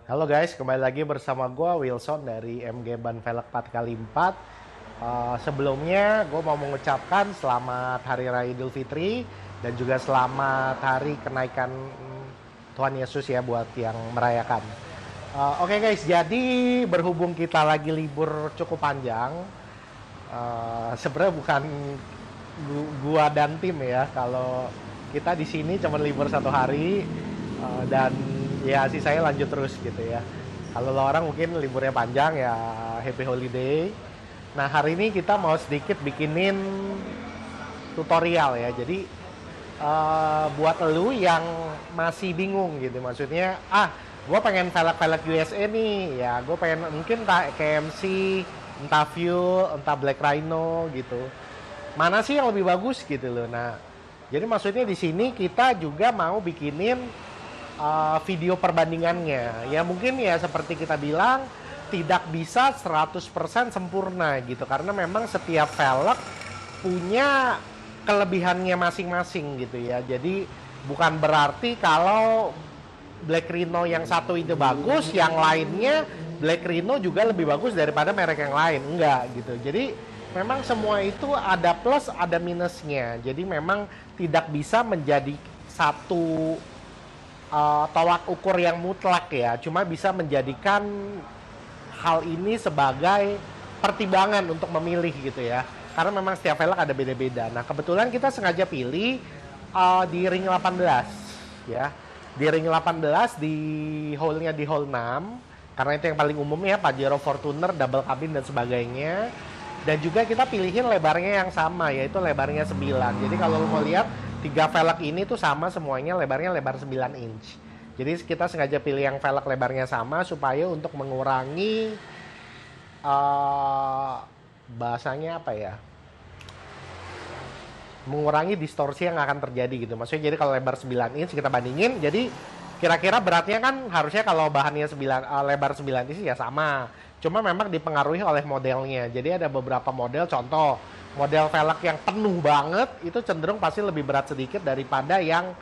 Halo guys, kembali lagi bersama gue Wilson dari MG Ban Velg 4x4. Sebelumnya gue mau mengucapkan selamat Hari Raya Idul Fitri dan juga selamat hari kenaikan Tuhan Yesus ya buat yang merayakan. Oke guys, jadi berhubung kita lagi libur cukup panjang, sebenarnya bukan gua dan tim ya. Kalau kita di sini cuma libur 1 hari, dan ya sih saya lanjut terus gitu ya. Kalau lo orang mungkin liburnya panjang ya, happy holiday. Nah hari ini kita mau sedikit bikinin tutorial ya. Jadi buat lu yang masih bingung gitu, maksudnya gue pengen velg-velg USA nih ya, gue pengen mungkin entah KMC, entah Fuel, entah Black Rhino gitu, mana sih yang lebih bagus gitu loh. Nah jadi maksudnya di sini kita juga mau bikinin video perbandingannya ya. Mungkin ya seperti kita bilang, tidak bisa 100% sempurna gitu, karena memang setiap velg punya kelebihannya masing-masing gitu ya. Jadi bukan berarti kalau Black Rhino yang satu itu bagus, yang lainnya Black Rhino juga lebih bagus daripada merek yang lain. Enggak gitu. Jadi memang semua itu ada plus ada minusnya. Jadi memang tidak bisa menjadi satu tolak ukur yang mutlak ya. Cuma bisa menjadikan hal ini sebagai pertimbangan untuk memilih gitu ya. Karena memang setiap velg ada beda-beda. Nah kebetulan kita sengaja pilih di ring 18 ya. Di ring 18 di hole-nya di hole 6. Karena itu yang paling umum ya, Pajero Fortuner, double cabin dan sebagainya. Dan juga kita pilihin lebarnya yang sama, yaitu lebarnya 9. Jadi kalau lo mau lihat, 3 velg ini tuh sama semuanya, lebarnya lebar 9 inch. Jadi kita sengaja pilih yang velg lebarnya sama supaya untuk mengurangi bahasanya apa ya, mengurangi distorsi yang akan terjadi gitu. Maksudnya jadi kalau lebar 9 inch kita bandingin, jadi kira-kira beratnya kan harusnya kalau bahannya lebar 9 inch ya sama. Cuma memang dipengaruhi oleh modelnya. Jadi ada beberapa model, contoh model velg yang penuh banget itu cenderung pasti lebih berat sedikit daripada yang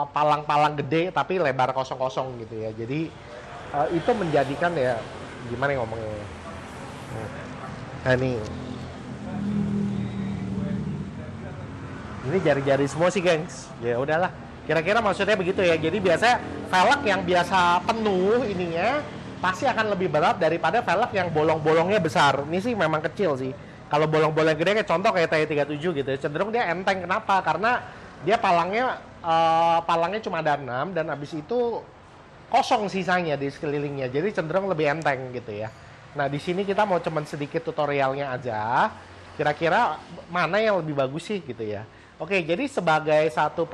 palang-palang gede tapi lebar kosong-kosong gitu ya. Jadi itu menjadikan ya, gimana ngomongnya. Nah ini jari-jari semua sih gengs. Ya udahlah. Kira-kira maksudnya begitu ya. Jadi biasanya velg yang biasa penuh ininya pasti akan lebih berat daripada velg yang bolong-bolongnya besar. Ini sih memang kecil sih. Kalau bolong-bolong gede kayak contoh kayak T37 gitu, cenderung dia enteng. Kenapa? Karena dia palangnya cuma ada 6 dan habis itu kosong sisanya di sekelilingnya. Jadi cenderung lebih enteng gitu ya. Nah, di sini kita mau cuman sedikit tutorialnya aja. Kira-kira mana yang lebih bagus sih gitu ya. Oke, jadi sebagai satu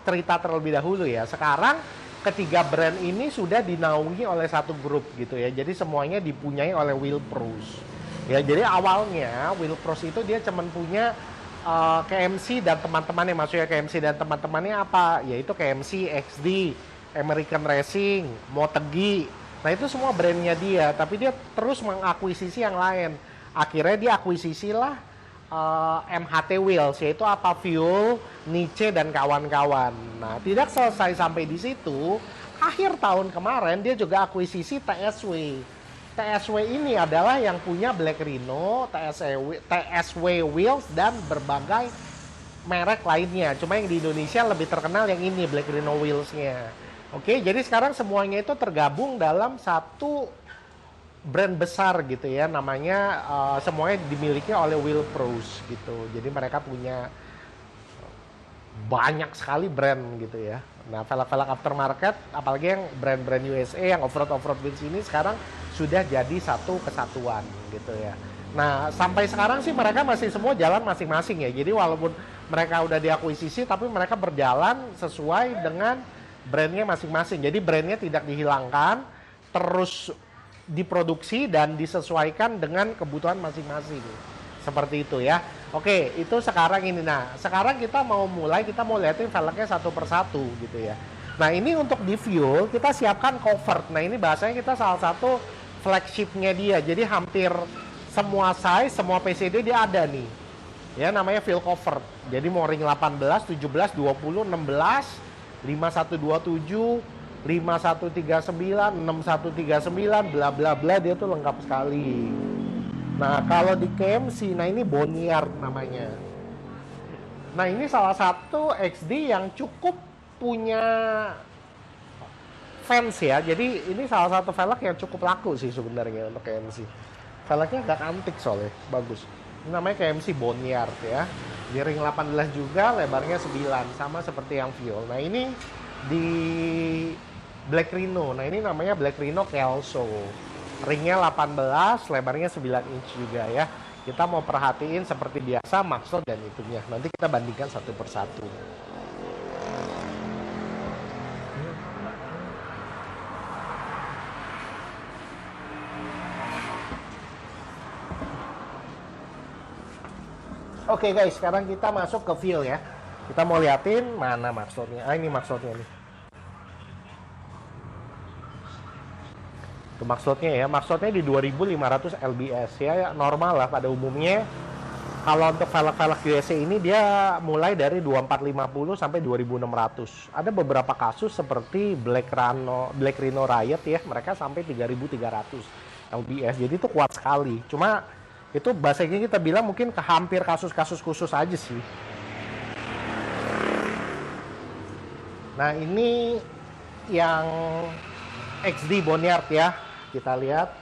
cerita terlebih dahulu ya. Sekarang ketiga brand ini sudah dinaungi oleh satu grup gitu ya. Jadi semuanya dipunyai oleh Wheel Pros. Ya, jadi awalnya Wheel Pros itu dia cuman punya KMC dan teman-temannya. Maksudnya KMC dan teman-temannya apa? Yaitu KMC, XD, American Racing, Motegi. Nah itu semua brandnya dia. Tapi dia terus mengakuisisi yang lain. Akhirnya dia akuisisi lah MHT Wheels, yaitu apa, Fuel, Niche dan kawan-kawan. Nah tidak selesai sampai di situ. Akhir tahun kemarin dia juga akuisisi TSW. TSW ini adalah yang punya Black Rhino, TSW Wheels dan berbagai merek lainnya. Cuma yang di Indonesia lebih terkenal yang ini, Black Rhino Wheels-nya. Oke, jadi sekarang semuanya itu tergabung dalam satu brand besar gitu ya, namanya semuanya dimiliki oleh Wheel Pros gitu. Jadi mereka punya banyak sekali brand gitu ya. Nah, velg-velg aftermarket, apalagi yang brand-brand USA yang off-road wheels ini sekarang sudah jadi satu kesatuan gitu ya. Nah, sampai sekarang sih mereka masih semua jalan masing-masing ya. Jadi walaupun mereka udah diakuisisi, tapi mereka berjalan sesuai dengan brandnya masing-masing. Jadi brandnya tidak dihilangkan, terus diproduksi dan disesuaikan dengan kebutuhan masing-masing. Seperti itu ya. Oke, itu sekarang ini. Nah, sekarang kita mau liatin velgnya satu persatu gitu ya. Nah, ini untuk di Fuel kita siapkan cover. Nah, ini bahasanya kita salah satu flagshipnya dia. Jadi hampir semua size, semua PCD dia ada nih. Ya, namanya Fuel Cover. Jadi mau ring 18, 17, 20, 16, 5127, 5139, 6139, bla bla bla, dia tuh lengkap sekali. Nah, kalau di KMC, nah ini Bonnier namanya. Nah, ini salah satu XD yang cukup punya fans ya. Jadi ini salah satu velg yang cukup laku sih sebenarnya untuk KMC. Velgnya agak antik soalnya, bagus. Ini namanya KMC Bonnier ya. Di ring 18 juga, lebarnya 9, sama seperti yang Fuel. Nah, ini di Black Rhino. Nah, ini namanya Black Rhino Kelso. Ringnya 18, lebarnya 9 inch juga ya. Kita mau perhatiin seperti biasa maksud dan itunya. Nanti kita bandingkan satu persatu. Oke guys, sekarang kita masuk ke feel ya. Kita mau liatin mana maksudnya. Ah, ini maksudnya nih. Itu maksudnya ya. Maksudnya di 2500 lbs ya. Normal lah pada umumnya. Kalau untuk velg-velg USA ini dia mulai dari 2450 sampai 2600. Ada beberapa kasus seperti Black Rhino Riot ya. Mereka sampai 3300 lbs. Jadi itu kuat sekali. Cuma itu bahasanya kita bilang mungkin ke hampir kasus-kasus khusus aja sih. Nah, ini yang XD Bonnier ya. Kita lihat.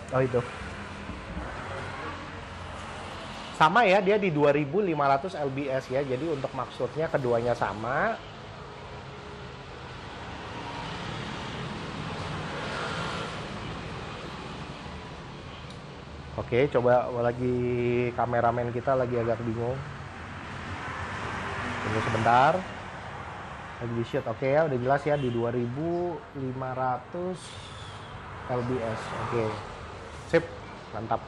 Oh, itu. Sama ya, dia di 2500 lbs ya. Jadi untuk maksudnya keduanya sama. Oke, coba lagi kameramen kita lagi agak bingung. Tunggu sebentar. Lagi di shoot. Oke ya, udah jelas ya di 2500 lbs. Oke. Sip, mantap.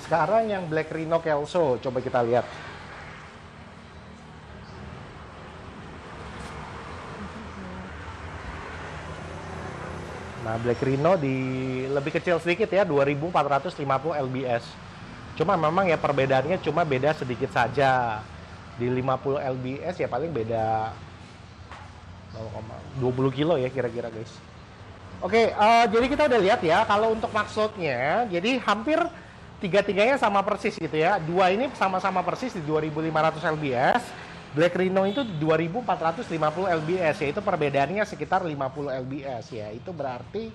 Sekarang yang Black Rhino Kelso, coba kita lihat. Nah, Black Rhino di lebih kecil sedikit ya, 2450 lbs. Cuma memang ya perbedaannya cuma beda sedikit saja. Di 50 lbs ya paling beda 20 kilo ya kira-kira guys. Oke, jadi kita udah lihat ya kalau untuk maksudnya, jadi hampir tiga-tiganya sama persis gitu ya. Dua ini sama-sama persis di 2500 lbs. Black Rhino itu 2450 lbs, yaitu perbedaannya sekitar 50 lbs ya. Itu berarti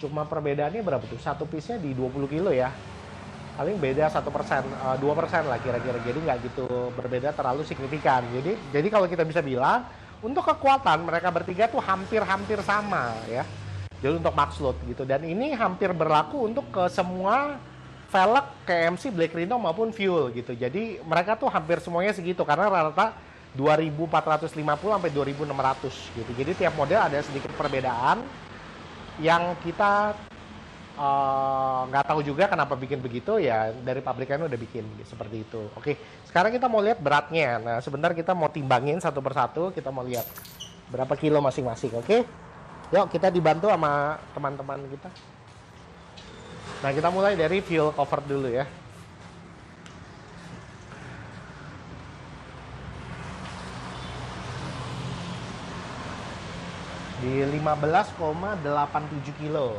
cuma perbedaannya berapa tuh? Satu piece-nya di 20 kilo ya. Paling beda 1%, 2% lah kira-kira. Jadi nggak gitu berbeda terlalu signifikan. Jadi kalau kita bisa bilang, untuk kekuatan mereka bertiga tuh hampir-hampir sama ya. Jadi untuk max load gitu. Dan ini hampir berlaku untuk ke semua velg KMC Black Rhino maupun Fuel gitu. Jadi mereka tuh hampir semuanya segitu karena rata-rata 2450 sampai 2600 gitu. Jadi tiap model ada sedikit perbedaan yang kita nggak tahu juga kenapa bikin begitu ya, dari pabrikannya udah bikin seperti itu. Oke, sekarang kita mau lihat beratnya. Nah, sebentar kita mau timbangin satu persatu, kita mau lihat berapa kilo masing-masing. Oke, yuk kita dibantu sama teman-teman kita. Nah, kita mulai dari fuel cover dulu ya. Di 15,87 kilo.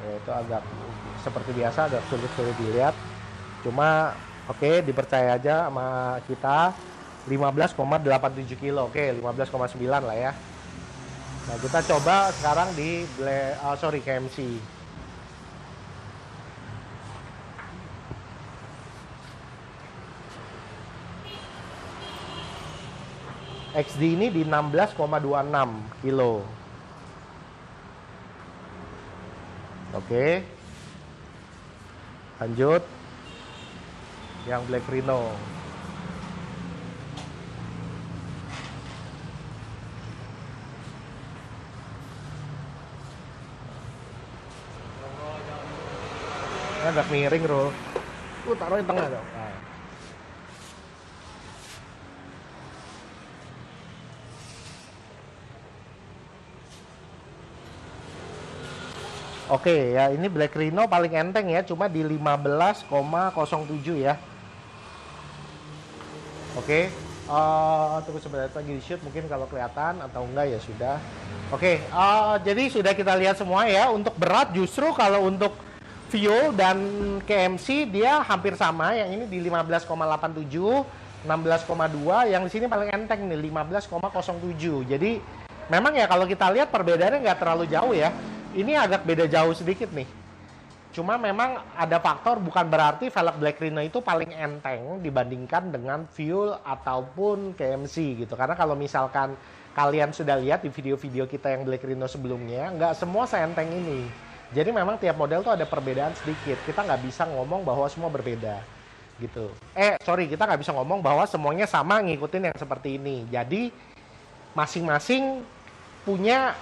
Ya, itu agak seperti biasa agak sulit-sulit dilihat. Cuma oke, dipercaya aja sama kita 15,87 kilo. Oke, 15,9 lah ya. Nah, kita coba sekarang di KMC. XD ini di 16,26 kilo. Oke. Lanjut. Yang Black Rhino. Agak miring, Bro. Taruh di tengah dong. Nah. Oke ya, ini Black Rhino paling enteng ya, cuma di 15,07 ya. Oke, tunggu sebentar lagi di shoot, mungkin kalau kelihatan atau enggak ya sudah. Oke, jadi sudah kita lihat semua ya. Untuk berat justru kalau untuk fuel dan KMC dia hampir sama. Yang ini di 15,87, 16,2. Yang di sini paling enteng nih 15,07. Jadi memang ya kalau kita lihat perbedaannya nggak terlalu jauh ya. Ini agak beda jauh sedikit nih. Cuma memang ada faktor, bukan berarti velg Black Rhino itu paling enteng dibandingkan dengan fuel ataupun KMC gitu. Karena kalau misalkan kalian sudah lihat di video-video kita yang Black Rhino sebelumnya, nggak semua seenteng ini. Jadi memang tiap model tuh ada perbedaan sedikit. Kita nggak bisa ngomong bahwa semua berbeda gitu. Kita nggak bisa ngomong bahwa semuanya sama ngikutin yang seperti ini. Jadi masing-masing punya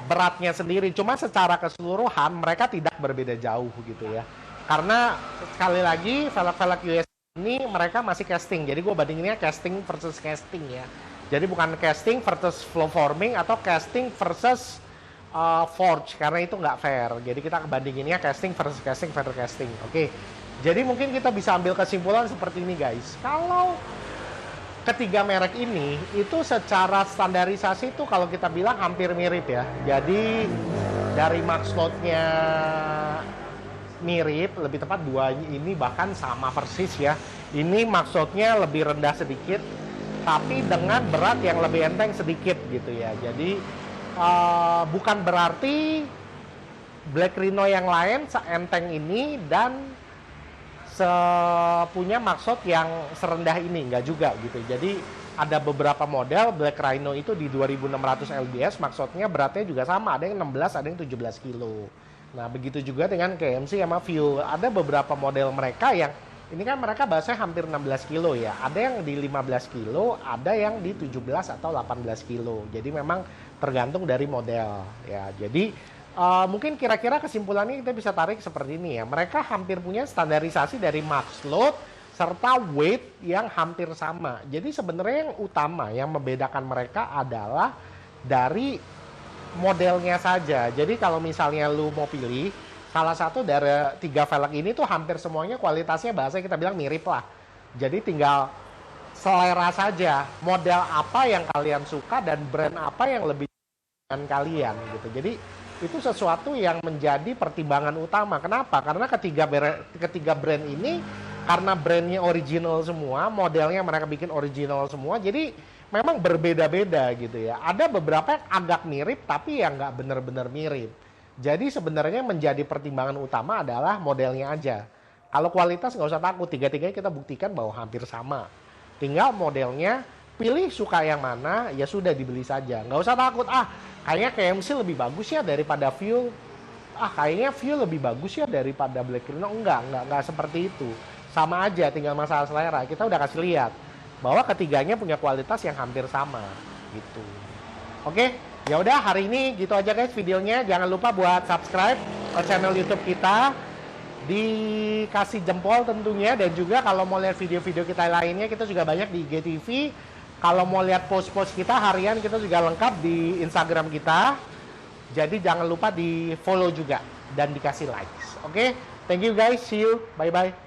beratnya sendiri, cuma secara keseluruhan mereka tidak berbeda jauh gitu ya. Karena sekali lagi velg-velg US ini mereka masih casting, jadi gue bandinginnya casting versus casting ya. Jadi bukan casting versus flow forming atau casting versus forge, karena itu nggak fair. Jadi kita bandinginnya casting versus casting. Oke. Jadi mungkin kita bisa ambil kesimpulan seperti ini guys. Kalau ketiga merek ini itu secara standarisasi itu kalau kita bilang hampir mirip ya. Jadi dari max load-nya mirip, lebih tepat dua ini bahkan sama persis ya. Ini max load-nya lebih rendah sedikit, tapi dengan berat yang lebih enteng sedikit gitu ya. Jadi bukan berarti Black Rhino yang lain seenteng ini dan punya maksud yang serendah ini, nggak juga gitu. Jadi ada beberapa model Black Rhino itu di 2600 lbs maksudnya beratnya juga sama, ada yang 16, ada yang 17 kilo. Nah begitu juga dengan KMC sama Fuel, ada beberapa model mereka yang ini kan mereka bahasanya hampir 16 kilo ya, ada yang di 15 kilo, ada yang di 17 atau 18 kilo. Jadi memang tergantung dari model ya. Jadi mungkin kira-kira kesimpulannya kita bisa tarik seperti ini ya. Mereka hampir punya standarisasi dari max load serta weight yang hampir sama. Jadi sebenarnya yang utama yang membedakan mereka adalah dari modelnya saja. Jadi kalau misalnya lu mau pilih salah satu dari tiga velg ini tuh hampir semuanya kualitasnya bahasa kita bilang mirip lah. Jadi tinggal selera saja model apa yang kalian suka dan brand apa yang lebih dengan kalian gitu. Jadi itu sesuatu yang menjadi pertimbangan utama. Kenapa? Karena ketiga brand ini karena brandnya original semua, modelnya mereka bikin original semua, jadi memang berbeda-beda gitu ya. Ada beberapa yang agak mirip tapi yang nggak benar-benar mirip. Jadi sebenarnya menjadi pertimbangan utama adalah modelnya aja. Kalau kualitas nggak usah takut, tiga-tiganya kita buktikan bahwa hampir sama. Tinggal modelnya, pilih suka yang mana, ya sudah dibeli saja. Nggak usah takut, kayaknya KMC lebih bagus ya daripada Fuel. Kayaknya Fuel lebih bagus ya daripada Black Rhino. Enggak seperti itu. Sama aja, tinggal masalah selera. Kita udah kasih lihat bahwa ketiganya punya kualitas yang hampir sama gitu. Oke, ya udah hari ini gitu aja guys videonya. Jangan lupa buat subscribe channel YouTube kita, dikasih jempol tentunya, dan juga kalau mau lihat video-video kita lainnya kita juga banyak di IGTV. Kalau mau lihat post-post kita harian kita juga lengkap di Instagram kita. Jadi jangan lupa di follow juga dan dikasih likes. Oke, thank you guys, see you, bye bye.